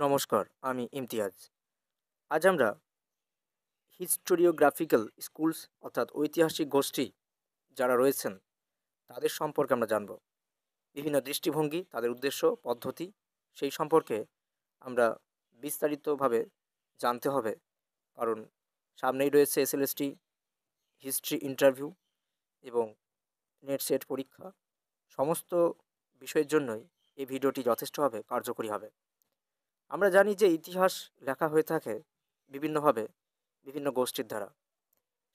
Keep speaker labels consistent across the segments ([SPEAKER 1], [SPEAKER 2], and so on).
[SPEAKER 1] নমস্কার, আমি ইমতিয়াজ। আজ আমরা হিস্টোরিওগ্রাফিক্যাল স্কুলস অর্থাৎ ঐতিহাসিক গোষ্ঠী যারা রয়েছেন তাদের সম্পর্কে আমরা জানব। বিভিন্ন দৃষ্টিভঙ্গি, তাদের উদ্দেশ্য, পদ্ধতি সেই সম্পর্কে আমরা বিস্তারিতভাবে জানতে হবে। কারণ সামনেই রয়েছে এসএলএসটি হিস্ট্রি ইন্টারভিউ এবং নেট সেট পরীক্ষা। সমস্ত বিষয়ের জন্যই এই ভিডিওটি যথেষ্টভাবে কার্যকরী হবে। আমরা জানি যে ইতিহাস লেখা হয়ে থাকে বিভিন্নভাবে বিভিন্ন গোষ্ঠীর দ্বারা।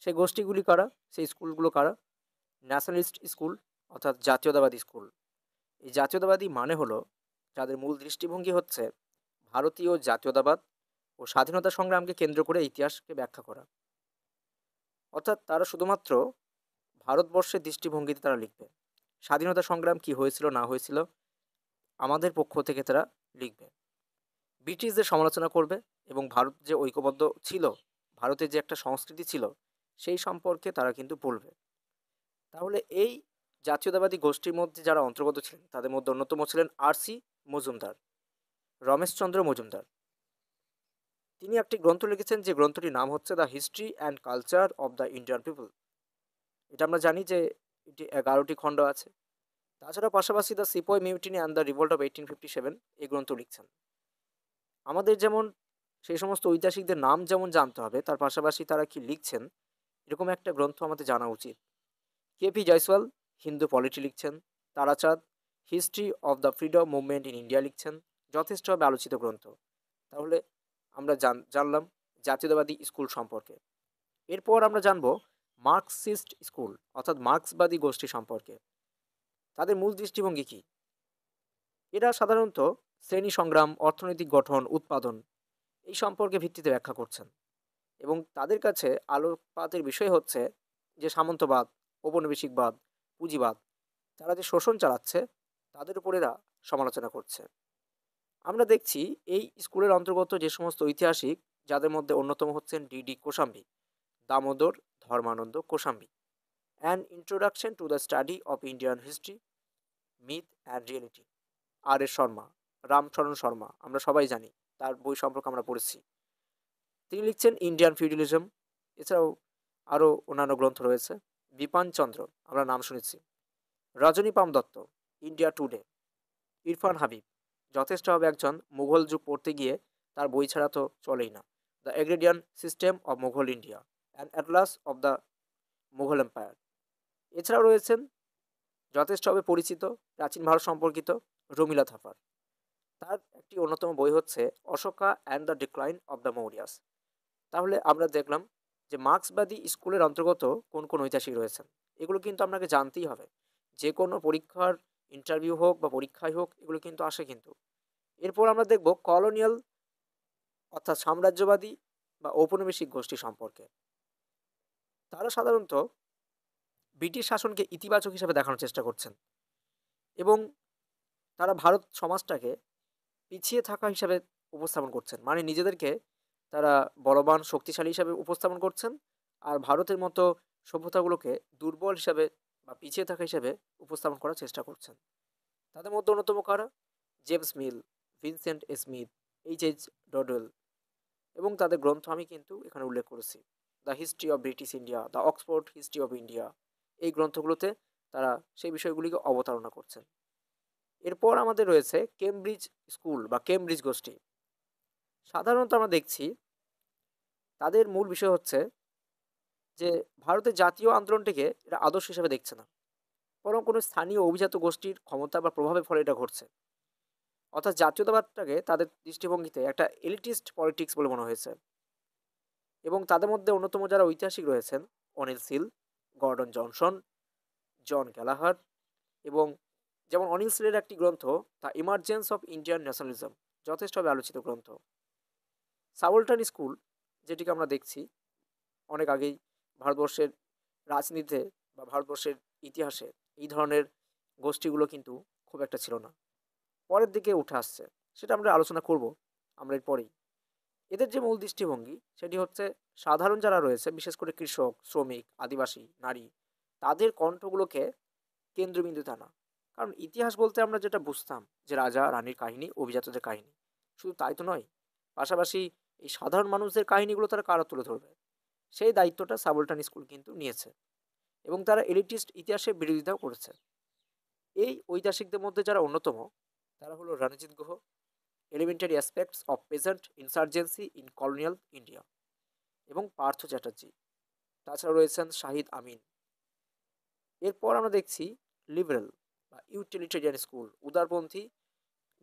[SPEAKER 1] সেই গোষ্ঠীগুলি কারা, সেই স্কুলগুলো কারা? ন্যাশনালিস্ট স্কুল অর্থাৎ জাতীয়তাবাদী স্কুল। এই জাতীয়তাবাদী মানে হলো যাদের মূল দৃষ্টিভঙ্গি হচ্ছে ভারতীয় জাতীয়তাবাদ ও স্বাধীনতা সংগ্রামকে কেন্দ্র করে ইতিহাসকে ব্যাখ্যা করা। অর্থাৎ তারা শুধুমাত্র ভারতবর্ষের দৃষ্টিভঙ্গিতে তারা লিখবে। স্বাধীনতা সংগ্রাম কি হয়েছিল না হয়েছিল আমাদের পক্ষ থেকে তারা লিখবে। ব্রিটিশদের সমালোচনা করবে এবং ভারত যে ঐক্যবদ্ধ ছিল, ভারতের যে একটা সংস্কৃতি ছিল সেই সম্পর্কে তারা কিন্তু বলবে। তাহলে এই জাতীয়তাবাদী গোষ্ঠীর মধ্যে যারা অন্তর্গত ছিলেন তাদের মধ্যে অন্যতম ছিলেন আর.সি. মজুমদার, রমেশচন্দ্র মজুমদার। তিনি একটি গ্রন্থ লিখেছেন যে গ্রন্থটির নাম হচ্ছে the history and culture of the Indian people. এটা আমরা জানি যে এটি 11টি খণ্ড আছে। তাছাড়া পাশাপাশি the সিপয় mutiny and the revolt of 1857 এই গ্রন্থ লিখছেন। আমাদের যেমন সেই সমস্ত ঐতিহাসিকদের নাম যেমন জানতে হবে, তার পাশাপাশি তারা কি লিখছেন এরকম একটা গ্রন্থ আমাদের জানা উচিত। কেপি জয়সওয়াল হিন্দু পলিটি লিখছেন। Tarachand history of the freedom movement in India লিখছেন। যথেষ্টভাবে আলোচিত গ্রন্থ। তাহলে আমরা জানলাম জাতীয়তাবাদী স্কুল সম্পর্কে। এরপর আমরা জানব মার্কসিস্ট স্কুল অর্থাৎ মার্ক্সবাদী গোষ্ঠী সম্পর্কে। তাদের মূল দৃষ্টিভঙ্গি কী? এরা সাধারণত শ্রেণী সংগ্রাম, অর্থনৈতিক গঠন, উৎপাদন এই সম্পর্কে ভিত্তিতে ব্যাখ্যা করছেন এবং তাদের কাছে আলোকপাতের বিষয় হচ্ছে যে সামন্তবাদ, ঔপনিবেশিকবাদ, পুঁজিবাদ, তারা যে শোষণ চালাচ্ছে তাদের উপর এরা সমালোচনা করছে। আমরা দেখছি এই স্কুলের অন্তর্গত যে সমস্ত ঐতিহাসিক যাদের মধ্যে অন্যতম হচ্ছেন D Kosambi, Damodar Dharmanand Kosambi. An introduction to the study of Indian history, myth and reality, R S. Sharma, Ramcharan Sharma, আমরা সবাই জানি, তার বই সম্পর্কে আমরা পড়েছি। তিনি লিখছেন ইন্ডিয়ান ফিউডালিজম। এছাড়াও আরও অন্যান্য গ্রন্থ রয়েছে। বিপান চন্দ্র, আমরা নাম শুনেছি। রজনী পাম দত্ত, ইন্ডিয়া টুডে। ইরফান হাবিব যথেষ্টভাবে একজন মুঘল যুগ পড়তে গিয়ে তার বই ছাড়া তো চলেই না। The agrarian system of Mughal India and atlas of the Mughal empire. এছাড়াও রয়েছেন যথেষ্টভাবে পরিচিত প্রাচীন ভারত সম্পর্কিত রমিলা থাপার। তার একটি অন্যতম বই হচ্ছে Ashoka and the decline of the Mauryas. তাহলে আমরা দেখলাম যে মার্ক্সবাদী স্কুলের অন্তর্গত কোন কোন ঐতিহাসিক রয়েছেন। এগুলো কিন্তু আপনাকে জানতেই হবে। যে কোনো পরীক্ষার ইন্টারভিউ হোক বা পরীক্ষায় হোক এগুলো কিন্তু আসে কিন্তু। এরপর আমরা দেখব কলোনিয়াল অর্থাৎ সাম্রাজ্যবাদী বা ঔপনিবেশিক গোষ্ঠী সম্পর্কে। তারা সাধারণত ব্রিটিশ শাসনকে ইতিবাচক হিসেবে দেখানোর চেষ্টা করছেন এবং তারা ভারত সমাজটাকে পিছিয়ে থাকা হিসাবে উপস্থাপন করছেন। মানে নিজেদেরকে তারা বলবান শক্তিশালী হিসাবে উপস্থাপন করছেন আর ভারতের মতো সভ্যতাগুলোকে দুর্বল হিসাবে বা পিছিয়ে থাকা হিসাবে উপস্থাপন করার চেষ্টা করছেন। তাদের মধ্যে অন্যতম কারা? James Mill, Vincent Smith, H Dodwell এবং তাদের গ্রন্থ আমি কিন্তু এখানে উল্লেখ করেছি। The history of British India, the Oxford history of India, এই গ্রন্থগুলোতে তারা সেই বিষয়গুলিকে অবতারণা করছেন। এরপর আমাদের রয়েছে কেমব্রিজ স্কুল বা কেমব্রিজ গোষ্ঠী। সাধারণত আমরা দেখছি তাদের মূল বিষয় হচ্ছে যে ভারতের জাতীয় আন্দোলনটিকে এটা আদর্শ হিসেবে দেখছে না, বরং কোনো স্থানীয় অভিজাত গোষ্ঠীর ক্ষমতা বা প্রভাবের ফলে এটা ঘটছে। অর্থাৎ জাতীয়তাবাদটাকে তাদের দৃষ্টিভঙ্গিতে একটা এলিটিস্ট পলিটিক্স বলে মনে হয়েছে এবং তাদের মধ্যে অন্যতম যারা ঐতিহাসিক রয়েছেন অনিল সিল, গর্ডন জনসন, জন গ্যালাহার এবং যেমন অনিল সিলের একটি গ্রন্থ the emergence of Indian nationalism, যথেষ্টভাবে আলোচিত গ্রন্থ। সাবলটান স্কুল, যেটিকে আমরা দেখছি অনেক আগেই ভারতবর্ষের রাজনীতিতে বা ভারতবর্ষের ইতিহাসে এই ধরনের গোষ্ঠীগুলো কিন্তু খুব একটা ছিল না, পরের দিকে উঠে আসছে। সেটা আমরা আলোচনা করব আমরা এরপরেই। এদের যে মূল দৃষ্টিভঙ্গি সেটি হচ্ছে সাধারণ যারা রয়েছে, বিশেষ করে কৃষক, শ্রমিক, আদিবাসী, নারী, তাদের কণ্ঠগুলোকে কেন্দ্রবিন্দুতে আনা। কারণ ইতিহাস বলতে আমরা যেটা বুঝতাম যে রাজা রানীর কাহিনী, অভিজাতদের কাহিনী, শুধু তাই তো নয়, পাশাপাশি এই সাধারণ মানুষদের কাহিনীগুলো তারা কারা তুলে ধরবে, সেই দায়িত্বটা সাবলটান স্কুল কিন্তু নিয়েছে এবং তারা এলিটিস্ট ইতিহাসের বিরোধিতাও করেছে। এই ঐতিহাসিকদের মধ্যে যারা অন্যতম তারা হলো Ranajit Guha, elementary aspects of peasant insurgency in colonial India, এবং পার্থ চ্যাটার্জি। তাছাড়া রয়েছেন শাহিদ আমিন। এরপর আমরা দেখছি লিবারেল বা ইউটিলিটেরিয়ান স্কুল, উদারপন্থী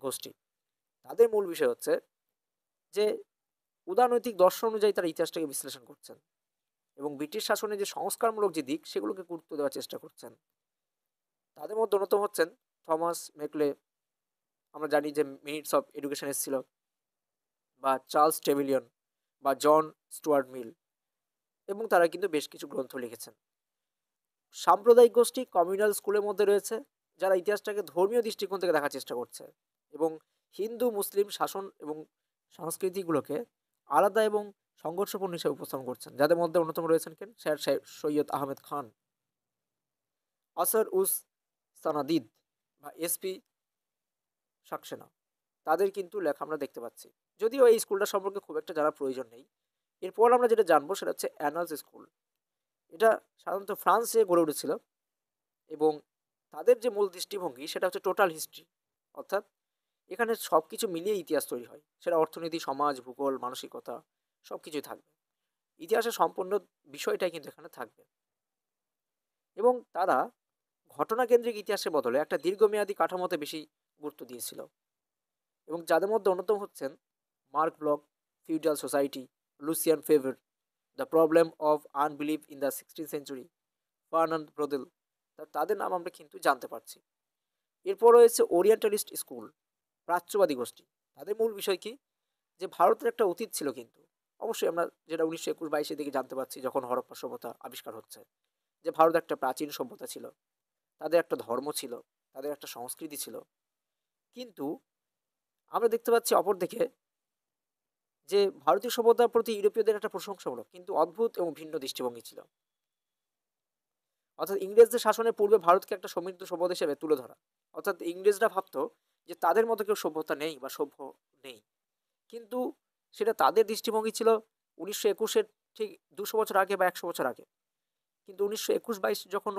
[SPEAKER 1] গোষ্ঠী। তাদের মূল বিষয় হচ্ছে যে উদারনৈতিক দর্শন অনুযায়ী তারা ইতিহাসটাকে বিশ্লেষণ করছেন এবং ব্রিটিশ শাসনের যে সংস্কারমূলক যে দিক সেগুলোকে গুরুত্ব দেওয়ার চেষ্টা করছেন। তাদের মধ্যে অন্যতম হচ্ছেন থমাস মেকলে, আমরা জানি যে মিনিটস অফ এডুকেশন এসেছিল, বা চার্লস টেভিলিয়ন বা জন স্টুয়ার্ট মিল, এবং তারা কিন্তু বেশ কিছু গ্রন্থ লিখেছেন। সাম্প্রদায়িক গোষ্ঠী কমিউনাল স্কুলের মধ্যে রয়েছে, যারা ইতিহাসটাকে ধর্মীয় দৃষ্টিকোণ থেকে দেখার চেষ্টা করছে এবং হিন্দু মুসলিম শাসন এবং সংস্কৃতিগুলোকে আলাদা এবং সংঘর্ষপূর্ণ হিসেবে উপস্থাপন করছেন, যাদের মধ্যে অন্যতম রয়েছেন কেন স্যার সৈয়দ আহমেদ খান, আসর উস সানাদিদ বা এসপি সাকসেনা। তাদের কিন্তু লেখা আমরা দেখতে পাচ্ছি, যদিও এই স্কুলটা সম্পর্কে খুব একটা জানার প্রয়োজন নেই। এরপর আমরা যেটা জানবো সেটা হচ্ছে অ্যানালস স্কুল। এটা সাধারণত ফ্রান্সে গড়ে উঠেছিল এবং তাদের যে মূল দৃষ্টিভঙ্গি সেটা হচ্ছে টোটাল হিস্ট্রি, অর্থাৎ এখানে সব কিছু মিলিয়ে ইতিহাস তৈরি হয়, সেটা অর্থনীতি, সমাজ, ভূগোল, মানসিকতা সব কিছুই থাকবে, ইতিহাসের সম্পূর্ণ বিষয়টাই কিন্তু এখানে থাকবে। এবং তারা ঘটনা কেন্দ্রিক ইতিহাসের বদলে একটা দীর্ঘমেয়াদী কাঠামোতে বেশি গুরুত্ব দিয়েছিল, এবং যাদের মধ্যে অন্যতম হচ্ছেন Marc Bloch, feudal society, Lucien Febvre, the problem of unbelief in the 16th century, Fernand Braudel. তাদের নাম আমরা কিন্তু জানতে পারছি। এরপর রয়েছে ওরিয়েন্টালিস্ট স্কুল, প্রাচ্যবাদী গোষ্ঠী। তাদের মূল বিষয় কি, যে ভারতের একটা অতীত ছিল, কিন্তু অবশ্যই আমরা যেটা 1921-22 দিকে জানতে পারছি, যখন হরপ্পা সভ্যতা আবিষ্কার হচ্ছে, যে ভারত একটা প্রাচীন সভ্যতা ছিল, তাদের একটা ধর্ম ছিল, তাদের একটা সংস্কৃতি ছিল। কিন্তু আমরা দেখতে পাচ্ছি অপরদিকে যে ভারতীয় সভ্যতার প্রতি ইউরোপীয়দের একটা প্রশংসামূলক কিন্তু অদ্ভুত এবং ভিন্ন দৃষ্টিভঙ্গি ছিল, অর্থাৎ ইংরেজদের শাসনের পূর্বে ভারতকে একটা সমৃদ্ধ সভ্যতা হিসেবে তুলে ধরা। অর্থাৎ ইংরেজরা ভাবতো যে তাদের মতো কেউ সভ্যতা নেই বা সভ্য নেই, কিন্তু সেটা তাদের দৃষ্টিভঙ্গি ছিল 1921-এর ঠিক 200 বছর আগে বা 100 বছর আগে। কিন্তু 1921-22 যখন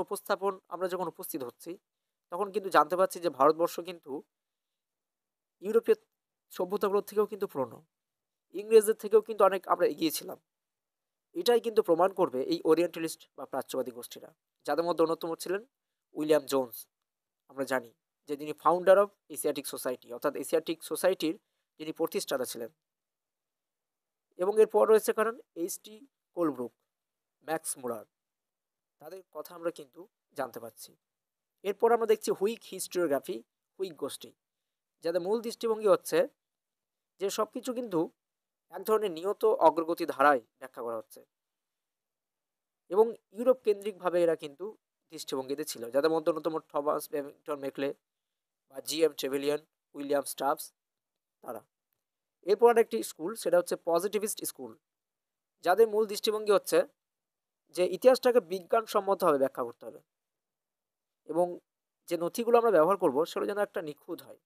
[SPEAKER 1] আমরা যখন উপস্থিত হচ্ছি, তখন কিন্তু জানতে পারছি যে ভারতবর্ষ কিন্তু ইউরোপীয় সভ্যতাগুলোর থেকেও কিন্তু পুরনো, ইংরেজদের থেকেও কিন্তু অনেক আমরা এগিয়েছিলাম। এটাই কিন্তু প্রমাণ করবে এই ওরিয়েন্টালিস্ট বা প্রাচ্যবাদী গোষ্ঠীরা, যাদের মধ্যে অন্যতম ছিলেন উইলিয়াম জোন্স। আমরা জানি যে যিনি ফাউন্ডার অফ এশিয়াটিক সোসাইটি, অর্থাৎ এশিয়াটিক সোসাইটির যিনি প্রতিষ্ঠাতা ছিলেন। এবং এরপর রয়েছে কারণ এইচ.টি. কোলব্রুক, ম্যাক্স মুলার, তাদের কথা আমরা কিন্তু জানতে পারছি। এরপর আমরা দেখছি হুইগ হিস্টোরিওগ্রাফি, হুইগ গোষ্ঠী, যাদের মূল দৃষ্টিভঙ্গি হচ্ছে যে সব কিছু কিন্তু এক ধরনের নিয়ত অগ্রগতি ধারায় ব্যাখ্যা করা হচ্ছে, এবং ইউরোপ কেন্দ্রিকভাবে এরা কিন্তু দৃষ্টিভঙ্গিতে ছিল, যাদের মধ্যে অন্যতম থমাস বেবিংটন মেকলে বা জি.এম. ট্রেভেলিয়ান, উইলিয়াম স্টাফস, তারা। এরপর আরেকটি স্কুল, সেটা হচ্ছে পজিটিভিস্ট স্কুল, যাদের মূল দৃষ্টিভঙ্গি হচ্ছে যে ইতিহাসটাকে বিজ্ঞানসম্মতভাবে ব্যাখ্যা করতে হবে এবং যে নথিগুলো আমরা ব্যবহার করব সেগুলো যেন একটা নিখুঁত হয়,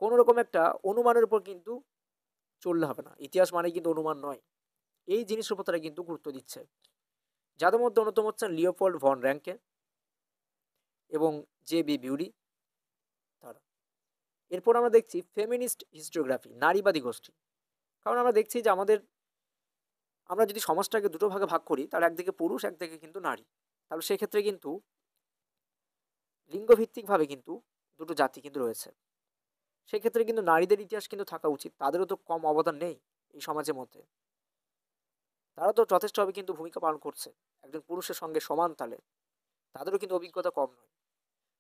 [SPEAKER 1] কোনো রকম একটা অনুমানের উপর কিন্তু চললে হবে না। ইতিহাস মানে কিন্তু অনুমান নয়, এই জিনিসের উপর তারা কিন্তু গুরুত্ব দিচ্ছে, যাদের মধ্যে অন্যতম হচ্ছেন লিওপোল্ড ভন র্যাঙ্কে এবং জে.বি. বিউরি, তারা। এরপর আমরা দেখছি ফেমিনিস্ট হিস্টোগ্রাফি, নারীবাদী গোষ্ঠী। কারণ আমরা দেখছি যে আমরা যদি সমাজটাকে দুটো ভাগে ভাগ করি, তাহলে একদিকে পুরুষ, একদিকে কিন্তু নারী, তাহলে সেক্ষেত্রে কিন্তু লিঙ্গভিত্তিকভাবে কিন্তু দুটো জাতি কিন্তু রয়েছে। সেক্ষেত্রে কিন্তু নারীদের ইতিহাস কিন্তু থাকা উচিত, তাদেরও তো কম অবদান নেই এই সমাজের মধ্যে, তারা তো যথেষ্টভাবে কিন্তু ভূমিকা পালন করছে একজন পুরুষের সঙ্গে সমান তালে, তাদেরও কিন্তু অভিজ্ঞতা কম নয়।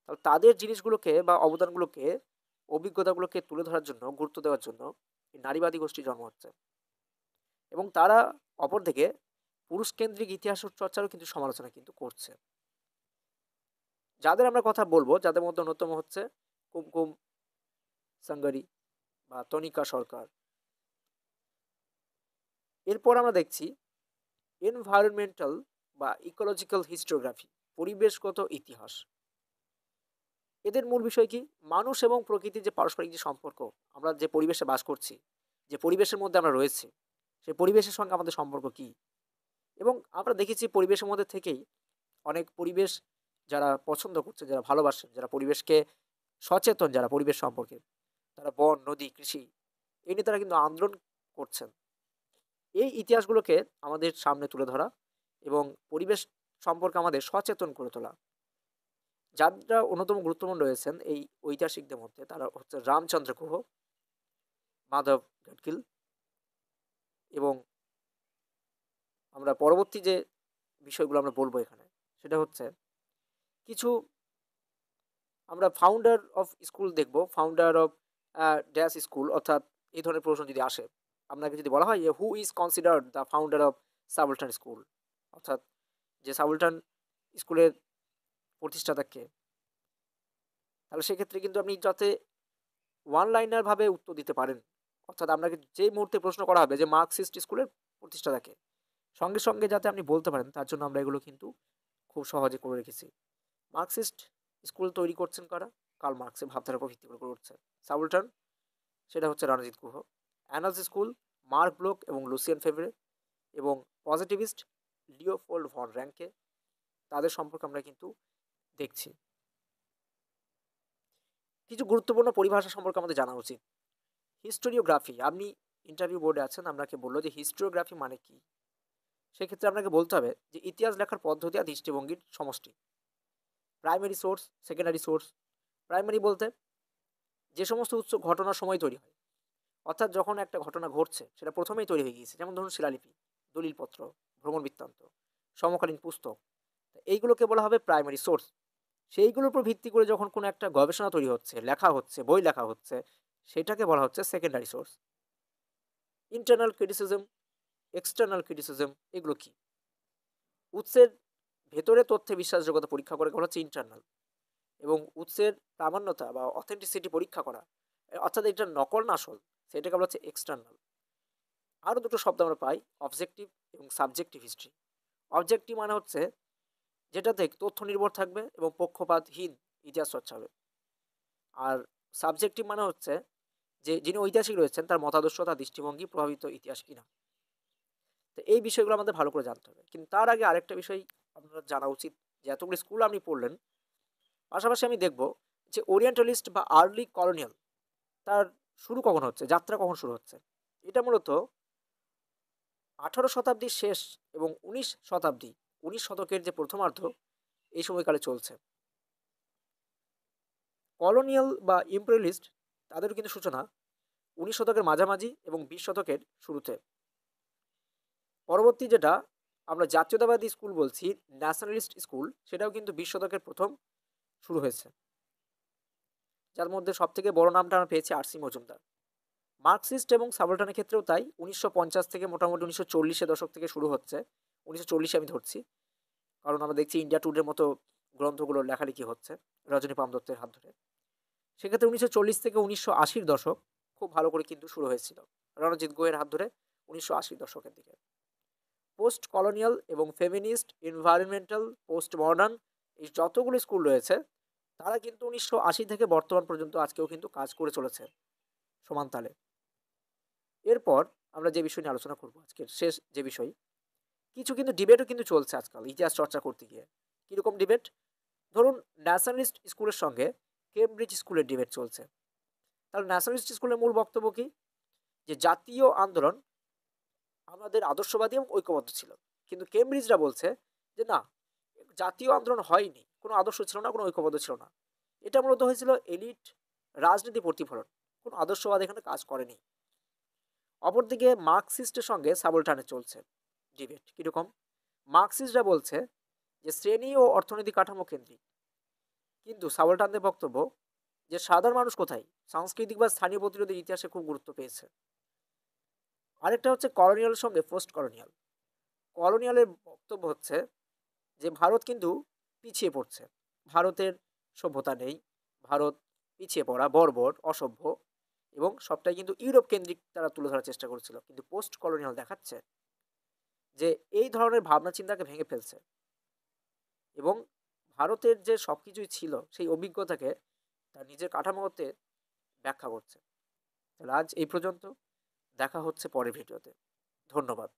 [SPEAKER 1] তাহলে তাদের জিনিসগুলোকে বা অবদানগুলোকে, অভিজ্ঞতাগুলোকে তুলে ধরার জন্য, গুরুত্ব দেওয়ার জন্য এই নারীবাদী গোষ্ঠী জন্ম হচ্ছে, এবং তারা অপরদিকে পুরুষকেন্দ্রিক ইতিহাস চর্চারও কিন্তু সমালোচনা কিন্তু করছে। যাদের আমরা কথা বলবো, যাদের মধ্যে অন্যতম হচ্ছে কুমকুম সাঙ্গারি বা তনিকা সরকার। এরপর আমরা দেখছি এনভায়রনমেন্টাল বা ইকোলজিক্যাল হিস্টোগ্রাফি, পরিবেশগত ইতিহাস। এদের মূল বিষয় কি? মানুষ এবং প্রকৃতির যে পারস্পরিক যে সম্পর্ক, আমরা যে পরিবেশে বাস করছি, যে পরিবেশের মধ্যে আমরা রয়েছি, সেই পরিবেশের সঙ্গে আমাদের সম্পর্ক কি? এবং আমরা দেখেছি পরিবেশের মধ্যে থেকেই অনেক পরিবেশ যারা পছন্দ করছে, যারা ভালোবাসেন, যারা পরিবেশকে সচেতন, যারা পরিবেশ সম্পর্কে, তারা বন, নদী, কৃষি এই নিয়ে তারা কিন্তু আন্দোলন করছেন। এই ইতিহাসগুলোকে আমাদের সামনে তুলে ধরা এবং পরিবেশ সম্পর্কে আমাদের সচেতন করে তোলা। যারা অন্যতম গুরুত্বপূর্ণ রয়েছেন এই ঐতিহাসিকদের মধ্যে তারা হচ্ছে রামচন্দ্র গুহ, মাধব গাডগিল এবং আমরা পরবর্তী যে বিষয়গুলো আমরা বলবো এখানে সেটা হচ্ছে কিছু আমরা ফাউন্ডার অফ স্কুল দেখব, ফাউন্ডার অফ ড্যাশ স্কুল, অর্থাৎ এই ধরনের প্রশ্ন যদি আসে, আপনাকে যদি বলা হয় যে who is considered the founder of subaltern school, অর্থাৎ যে সাবলটান স্কুলের প্রতিষ্ঠাতা কে, তাহলে সেক্ষেত্রে কিন্তু আপনি যাতে ওয়ান লাইনার ভাবে উত্তর দিতে পারেন, অর্থাৎ আপনাকে যে মুহূর্তে প্রশ্ন করা হবে যে মার্কসিস্ট স্কুলের প্রতিষ্ঠাতা কে, সঙ্গে সঙ্গে যাতে আপনি বলতে পারেন তার জন্য আমরা এগুলো কিন্তু খুব সহজে করে রেখেছি। মার্কসিস্ট স্কুল তৈরি করছেন কারা? কার্ল মার্কসের ভাবধারার উপর ভিত্তি করে গড়ে উঠছে। সাবলটান সেটা হচ্ছে Ranajit Guha. Annales school Marc Bloch এবং লুসিয়ান ফেভরে এবং পজিটিভিস্ট লিওপোল্ড ভন র্যাঙ্কে, তাদের সম্পর্কে আমরা কিন্তু দেখছি। কিছু গুরুত্বপূর্ণ পরিভাষা সম্পর্কে আমাদের জানা উচিত। হিস্টোরিওগ্রাফি, আপনি ইন্টারভিউ বোর্ডে আছেন, আপনাকে বললো যে হিস্টোরিওগ্রাফি মানে কি, সেক্ষেত্রে আপনাকে বলতে হবে যে ইতিহাস লেখার পদ্ধতি আর দৃষ্টিভঙ্গির সমষ্টি। Primary source, secondary source. Primary বলতে যে সমস্ত উৎস ঘটনার সময় তৈরি হয়, অর্থাৎ যখন একটা ঘটনা ঘটছে সেটা প্রথমেই তৈরি হয়ে গিয়েছে, যেমন ধরুন শিলালিপি, দলিলপত্র, ভ্রমণ বৃত্তান্ত, সমকালীন পুস্তক, এইগুলোকে বলা হবে প্রাইমারি সোর্স। সেইগুলোর উপর ভিত্তি করে যখন কোনো একটা গবেষণা তৈরি হচ্ছে, লেখা হচ্ছে, বই লেখা হচ্ছে, সেটাকে বলা হচ্ছে secondary source. Internal criticism, external criticism, এগুলো কি? উৎসের ভেতরে তথ্যে বিশ্বাসযোগ্যতা পরীক্ষা করে বলা হচ্ছে ইন্টারনাল, এবং উৎসের প্রামাণ্যতা বা অথেন্টিসিটি পরীক্ষা করা, অর্থাৎ এটা নকল না আসল, সেটাকে বলা হচ্ছে এক্সটার্নাল। আরও দুটো শব্দ আমরা পাই, অবজেক্টিভ এবং সাবজেক্টিভ হিস্ট্রি। অবজেক্টিভ মানে হচ্ছে যেটাতে তথ্য নির্ভর থাকবে এবং পক্ষপাতহীন ইতিহাস চর্চা হবে। আর সাবজেক্টিভ মানে হচ্ছে যে যিনি ঐতিহাসিক রয়েছেন তার মতাদর্শ, তার দৃষ্টিভঙ্গি প্রভাবিত ইতিহাস কিনা। তো এই বিষয়গুলো আমাদের ভালো করে জানতে হবে। কিন্তু তার আগে আরেকটা বিষয় আপনার জানা উচিত, যে এতগুলো স্কুল আপনি পড়লেন, পাশাপাশি আমি দেখব যে ওরিয়েন্টালিস্ট বা আর্লি কলোনিয়াল তার শুরু কখন হচ্ছে, যাত্রা কখন শুরু হচ্ছে। এটা মূলত 18 শতাব্দীর শেষ এবং 19 শতাব্দী, 19 শতকের যে প্রথমার্ধ, এই সময়কালে চলছে। কলোনিয়াল বা ইম্পেরিয়ালিস্ট তাদেরও কিন্তু সূচনা 19 শতকের মাঝামাঝি এবং 20 শতকের শুরুতে। পরবর্তী যেটা আমরা জাতীয়তাবাদী স্কুল বলছি, ন্যাশনালিস্ট স্কুল, সেটাও কিন্তু 20 শতকের প্রথম শুরু হয়েছে, যার মধ্যে সবথেকে বড় নামটা আমরা পেয়েছি আর সি মজুমদার। মার্কসিস্ট এবং সাবলটানের ক্ষেত্রেও তাই, 1950 থেকে মোটামুটি 1940-এর দশক থেকে শুরু হচ্ছে। 1940 আমি ধরছি, কারণ আমরা দেখছি ইন্ডিয়া টুডের মতো গ্রন্থগুলোর লেখালেখি হচ্ছে রজনী পাম দত্তের হাত ধরে। সেক্ষেত্রে 1940 থেকে 1980-র দশক খুব ভালো করে কিন্তু শুরু হয়েছিল রণজিৎ গুহের হাত ধরে 1980-র দশকের দিকে। পোস্ট কলোনিয়াল এবং ফেমিনিস্ট, এনভায়রনমেন্টাল, পোস্ট মডার্ন, এই যতগুলো স্কুল রয়েছে তারা কিন্তু 1980 থেকে বর্তমান পর্যন্ত আজকেও কিন্তু কাজ করে চলেছে সমান তালে। এরপর আমরা যে বিষয় নিয়ে আলোচনা করবো, আজকের শেষ যে বিষয়, কিছু কিন্তু ডিবেটও কিন্তু চলছে আজকাল ইতিহাস চর্চা করতে গিয়ে। কীরকম ডিবেট? ধরুন ন্যাশনালিস্ট স্কুলের সঙ্গে কেমব্রিজ স্কুলের ডিবেট চলছে। তাহলে ন্যাশনালিস্ট স্কুলের মূল বক্তব্য কি? যে জাতীয় আন্দোলন আমাদের আদর্শবাদী এবং ঐক্যবদ্ধ ছিল, কিন্তু কেমব্রিজরা বলছে যে না, জাতীয় আন্দোলন হয়নি, কোনো আদর্শ ছিল না, কোনো ঐক্যবদ্ধ ছিল না, এটা মূলত হয়েছিল এলিট রাজনীতি প্রতিফলন, কোনো আদর্শবাদ এখানে কাজ করেনি। অপরদিকে মার্কসিস্টের সঙ্গে সাবলটানের চলছে ডিবেট। কীরকম? মার্কসিস্টরা বলছে যে শ্রেণী ও অর্থনৈতিক কাঠামো কেন্দ্রিক, কিন্তু সাবলটানদের বক্তব্য যে সাধারণ মানুষ কোথায়, সাংস্কৃতিক বা স্থানীয় প্রতিরোধের ইতিহাসে খুব গুরুত্ব পেয়েছে। আরেকটা হচ্ছে কলোনিয়ালের সঙ্গে পোস্ট কলোনিয়াল। কলোনিয়ালের বক্তব্য হচ্ছে যে ভারত কিন্তু পিছিয়ে পড়ছে, ভারতের সভ্যতা নেই, ভারত পিছিয়ে পড়া, বর্বর, অসভ্য, এবং সবটাই কিন্তু ইউরোপ কেন্দ্রিক তারা তুলে ধরার চেষ্টা করেছিল। কিন্তু পোস্ট কলোনিয়াল দেখাচ্ছে যে এই ধরনের ভাবনা চিন্তাকে ভেঙে ফেলছে এবং ভারতের যে সব কিছুই ছিল সেই অভিজ্ঞতাকে তার নিজের কাঠামোতে ব্যাখ্যা করছে। তাহলে আজ এই পর্যন্ত, দেখা হচ্ছে পরের ভিডিওতে। ধন্যবাদ।